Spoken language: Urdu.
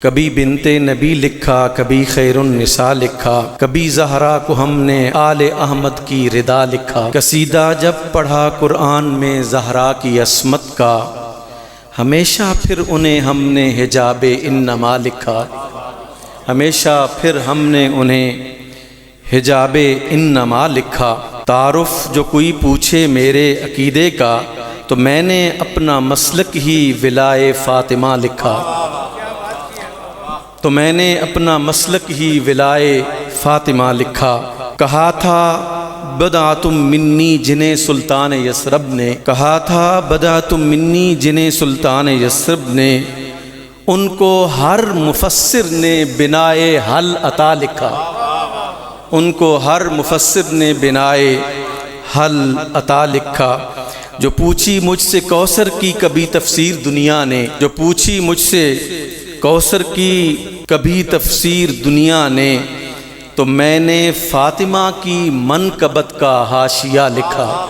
کبھی بنت نبی لکھا، کبھی خیر النساء لکھا، کبھی زہرا کو ہم نے آل احمد کی ردا لکھا۔ قصیدہ جب پڑھا قرآن میں زہرا کی عصمت کا، ہمیشہ پھر انہیں ہم نے حجاب انما لکھا۔ ہمیشہ پھر ہم نے انہیں حجاب انما لکھا۔ تعارف جو کوئی پوچھے میرے عقیدے کا، تو میں نے اپنا مسلک ہی ولائے فاطمہ لکھا۔ تو میں نے اپنا مسلک ہی ولائے فاطمہ لکھا۔ کہا تھا بدعتم منی جنہیں سلطان یثرب نے، کہا تھا بدعتم منی جنہیں سلطان یثرب نے، ان کو ہر مفسر نے بنائے حل عطا لکھا۔ ان کو ہر مفسر نے بنائے حل عطا لکھا۔ جو پوچھی مجھ سے کوثر کی کبھی تفسیر دنیا نے، جو پوچھی مجھ سے کوثر کی کبھی تفسیر دنیا نے، تو میں نے فاطمہ کی منقبت کا حاشیہ لکھا۔